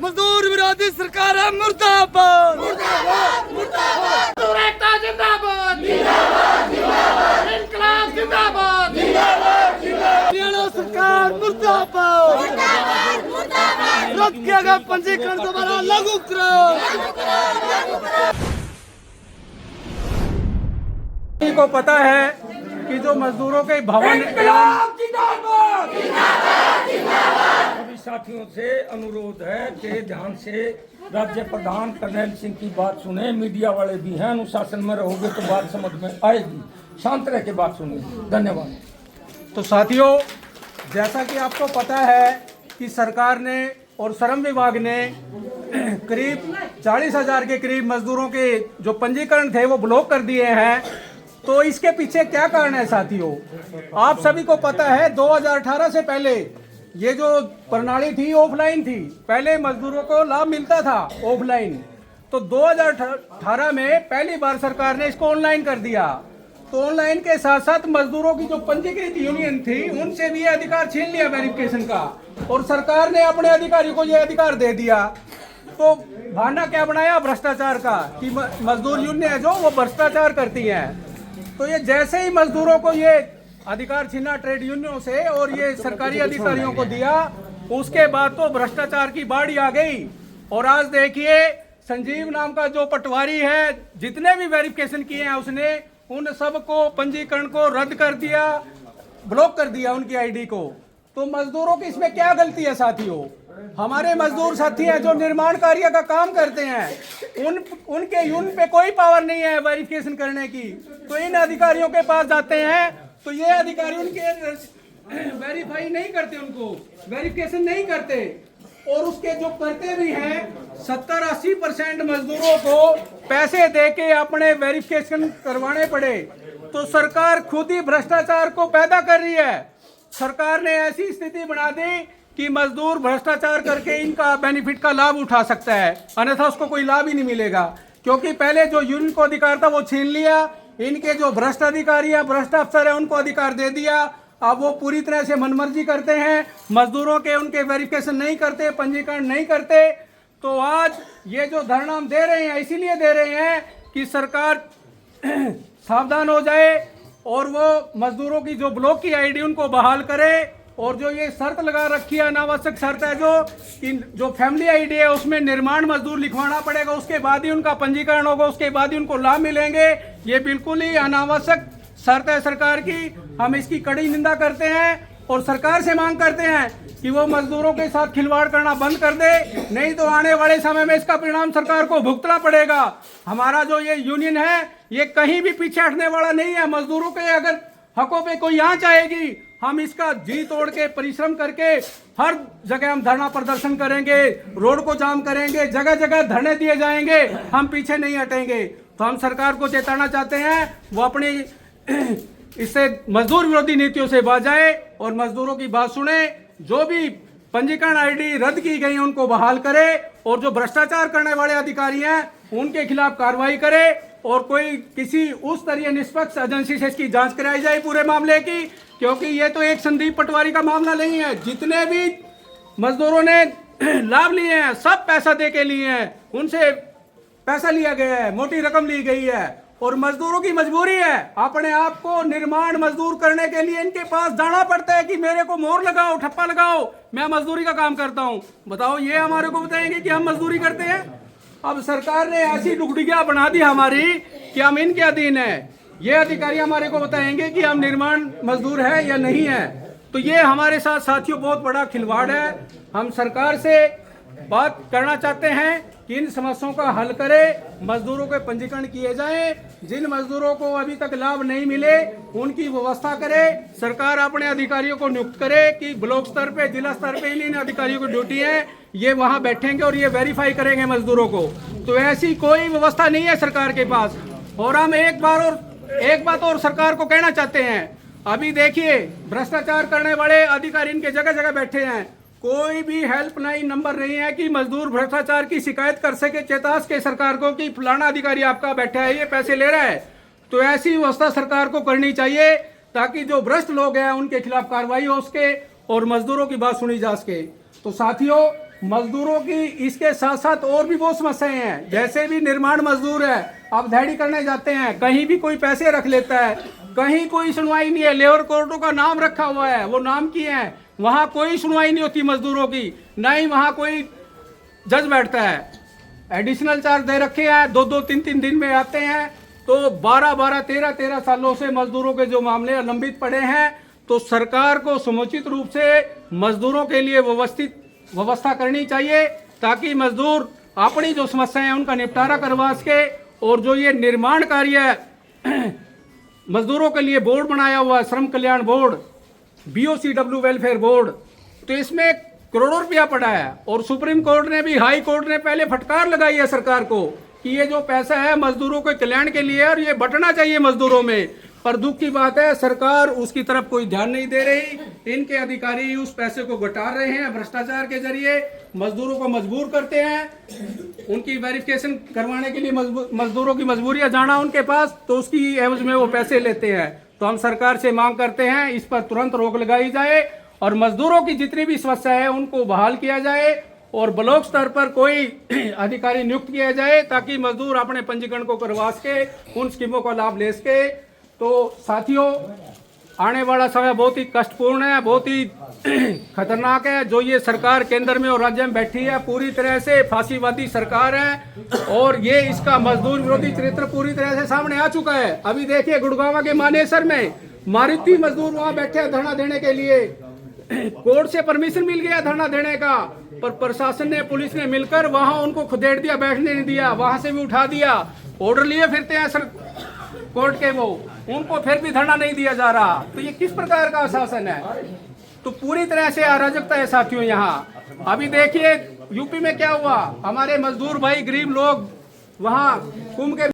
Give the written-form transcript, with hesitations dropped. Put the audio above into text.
मजदूर विरोधी सरकार है मुर्दाबाद। मजदूर एकता जिंदाबाद, इनकलाब जिंदाबाद, हरियाणा सरकार मुर्दाबाद। रद्द किया गया पंजीकरण दोबारा लागू करो। को पता है कि जो मजदूरों के भवन सभी साथियों से अनुरोध है कि ध्यान से राज्य प्रधान कर्नैल सिंह की बात सुने। मीडिया वाले भी हैं, अनुशासन में रहोगे तो बात समझ में आएगी। शांत रह के बात सुनिए। धन्यवाद। तो साथियों, जैसा कि आपको पता है कि सरकार ने और श्रम विभाग ने करीब 40,000 के करीब मजदूरों के जो पंजीकरण थे वो ब्लॉक कर दिए हैं। तो इसके पीछे क्या कारण है साथियों? आप सभी को पता है 2018 से पहले ये जो प्रणाली थी ऑफलाइन थी। पहले मजदूरों को लाभ मिलता था ऑफलाइन। तो 2018 में पहली बार सरकार ने इसको ऑनलाइन कर दिया। तो ऑनलाइन के साथ साथ मजदूरों की जो पंजीकृत यूनियन थी उनसे भी ये अधिकार छीन लिया वेरिफिकेशन का, और सरकार ने अपने अधिकारियों को ये अधिकार दे दिया। तो बहाना क्या बनाया भ्रष्टाचार का कि मजदूर यूनियन है जो वो भ्रष्टाचार करती है। तो ये जैसे ही मजदूरों को ये अधिकार छीना ट्रेड यूनियनों से और ये सरकारी अधिकारियों को दिया, उसके बाद तो भ्रष्टाचार की बाढ़ आ गई। और आज देखिए संजीव नाम का जो पटवारी है, जितने भी वेरिफिकेशन किए हैं उसने उन सबको पंजीकरण को रद्द कर दिया, ब्लॉक कर दिया उनकी आईडी को। तो मजदूरों की इसमें क्या गलती है साथियों? हमारे मजदूर साथी हैं जो निर्माण कार्य का काम करते हैं, उनके यूनियन पे कोई पावर नहीं है वेरिफिकेशन करने की। तो इन अधिकारियों के पास जाते हैं तो ये अधिकारी उनके वेरीफाई नहीं करते, उनको वेरिफिकेशन नहीं करते। और उसके जो करते भी हैं 70-80% मजदूरों को पैसे देके अपने वेरिफिकेशन करवाने पड़े। तो सरकार खुद ही भ्रष्टाचार को पैदा कर रही है। सरकार ने ऐसी स्थिति बना दी कि मजदूर भ्रष्टाचार करके इनका बेनिफिट का लाभ उठा सकता है, अन्यथा उसको कोई लाभ ही नहीं मिलेगा। क्योंकि पहले जो यूनियन को अधिकार था वो छीन लिया, इनके जो भ्रष्ट अधिकारी है, भ्रष्ट अफसर है, उनको अधिकार दे दिया। अब वो पूरी तरह से मनमर्जी करते हैं, मजदूरों के उनके वेरिफिकेशन नहीं करते, पंजीकरण नहीं करते। तो आज ये जो धरना हम दे रहे हैं इसीलिए दे रहे हैं कि सरकार सावधान हो जाए और वो मजदूरों की जो ब्लॉक की आईडी उनको बहाल करे। और जो ये शर्त लगा रखी है, अनावश्यक शर्त है जो फैमिली आईडी है उसमें निर्माण मजदूर लिखवाना पड़ेगा, उसके बाद ही उनका पंजीकरण होगा, उसके बाद ही उनको लाभ मिलेंगे। ये बिल्कुल ही अनावश्यक शर्त है सरकार की। हम इसकी कड़ी निंदा करते हैं और सरकार से मांग करते हैं कि वो मजदूरों के साथ खिलवाड़ करना बंद कर दे, नहीं तो आने वाले समय में इसका परिणाम सरकार को भुगतना पड़ेगा। हमारा जो ये यूनियन है ये कहीं भी पीछे हटने वाला नहीं है। मजदूरों के अगर हकों पे कोई आंच आएगी, हम इसका जी तोड़ के परिश्रम करके हर जगह हम धरना प्रदर्शन करेंगे, रोड को जाम करेंगे, जगह जगह धरने दिए जाएंगे, हम पीछे नहीं हटेंगे। तो हम सरकार को चेताना चाहते हैं वो अपनी इससे मजदूर विरोधी नीतियों से बाज जाए और मजदूरों की बात सुने। जो भी पंजीकरण आईडी रद्द की गई उनको बहाल करे और जो भ्रष्टाचार करने वाले अधिकारी हैं उनके खिलाफ कार्रवाई करे और कोई किसी उस तरह निष्पक्ष एजेंसी से इसकी जांच कराई जाए पूरे मामले की। क्योंकि ये तो एक संदीप पटवारी का मामला नहीं है, जितने भी मजदूरों ने लाभ लिए हैं सब पैसा दे के लिए हैं, उनसे पैसा लिया गया है, मोटी रकम ली गई है। और मजदूरों की मजबूरी है, अपने आप को निर्माण मजदूर करने के लिए इनके पास जाना पड़ता है कि मेरे को मोहर लगाओ, ठप्पा लगाओ, मैं मजदूरी का काम करता हूं। बताओ ये हमारे को बताएंगे कि हम मजदूरी करते हैं? अब सरकार ने ऐसी डुगडुगियां बना दी हमारी कि हम इनके अधीन है। ये अधिकारी हमारे को बताएंगे कि हम निर्माण मजदूर है या नहीं है। तो ये हमारे साथ साथियों बहुत बड़ा खिलवाड़ है। हम सरकार से बात करना चाहते हैं कि इन समस्याओं का हल करे, मजदूरों के पंजीकरण किए जाएं, जिन मजदूरों को अभी तक लाभ नहीं मिले उनकी व्यवस्था करे। सरकार अपने अधिकारियों को नियुक्त करे कि ब्लॉक स्तर पे, जिला स्तर पे इन अधिकारियों की ड्यूटी है, ये वहां बैठेंगे और ये वेरीफाई करेंगे मजदूरों को। तो ऐसी कोई व्यवस्था नहीं है सरकार के पास। और हम एक बात और सरकार को कहना चाहते हैं, अभी देखिए भ्रष्टाचार करने वाले अधिकारी इनके जगह जगह बैठे हैं, कोई भी हेल्पलाइन नंबर नहीं है कि मजदूर भ्रष्टाचार की शिकायत कर सके, चेता सके सरकार को कि फलाना अधिकारी आपका बैठा है, ये पैसे ले रहा है। तो ऐसी व्यवस्था सरकार को करनी चाहिए ताकि जो भ्रष्ट लोग हैं उनके खिलाफ कार्रवाई हो सके और मजदूरों की बात सुनी जा सके। तो साथियों, मजदूरों की इसके साथ साथ और भी बहुत समस्याएं हैं। जैसे भी निर्माण मजदूर है, अब दिहाड़ी करने जाते हैं, कहीं भी कोई पैसे रख लेता है, कहीं कोई सुनवाई नहीं है। लेबर कोर्टों का नाम रखा हुआ है, वो नाम किए हैं, वहां कोई सुनवाई नहीं होती मजदूरों की, ना ही वहां कोई जज बैठता है। एडिशनल चार्ज दे रखे हैं, 2-2, 3-3 दिन में आते हैं। तो 12-12, 13-13 सालों से मजदूरों के जो मामले लंबित पड़े हैं, तो सरकार को समुचित रूप से मजदूरों के लिए व्यवस्था करनी चाहिए, ताकि मजदूर अपनी जो समस्याएं हैं उनका निपटारा करवा सके। और जो ये निर्माण कार्य मजदूरों के लिए बोर्ड बनाया हुआ है, श्रम कल्याण बोर्ड, BOCW वेलफेयर बोर्ड, तो इसमें करोड़ों रुपया पड़ा है। और सुप्रीम कोर्ट ने भी, हाई कोर्ट ने पहले फटकार लगाई है सरकार को कि ये जो पैसा है मजदूरों के कल्याण के लिए और ये बंटना चाहिए मजदूरों में। पर दुख की बात है, सरकार उसकी तरफ कोई ध्यान नहीं दे रही। इनके अधिकारी उस पैसे को घटा रहे हैं, भ्रष्टाचार के जरिए मजदूरों को मजबूर करते हैं। उनकी वेरिफिकेशन करवाने के लिए मजदूरों की मजबूरियां जाना उनके पास, तो उसकी एवज में वो पैसे लेते हैं। तो हम सरकार से मांग करते हैं इस पर तुरंत रोक लगाई जाए और मजदूरों की जितनी भी समस्या है उनको बहाल किया जाए और ब्लॉक स्तर पर कोई अधिकारी नियुक्त किया जाए, ताकि मजदूर अपने पंजीकरण को करवा सके, उन स्कीमों का लाभ ले सके। तो साथियों, आने वाला समय बहुत ही कष्टपूर्ण है, बहुत ही खतरनाक है। जो ये सरकार केंद्र में और राज्य में बैठी है, पूरी तरह से फांसीवादी सरकार है और ये इसका मजदूर विरोधी चरित्र पूरी तरह से सामने आ चुका है। अभी देखिए गुड़गांव के मानेसर में मारुति मजदूर वहां बैठे हैं धरना देने के लिए। कोर्ट से परमिशन मिल गया धरना देने का, पर प्रशासन ने, पुलिस ने मिलकर वहां उनको खुदेड़ दिया, बैठने नहीं दिया, वहां से भी उठा दिया। ऑर्डर लिए फिरते हैं सर कोर्ट के, वो उनको फिर भी धरना नहीं दिया जा रहा। तो ये किस प्रकार का शासन है? तो पूरी तरह से अराजकता है साथियों यहाँ। अभी देखिए यूपी में क्या हुआ, हमारे मजदूर भाई, गरीब लोग वहाँ कुंभ के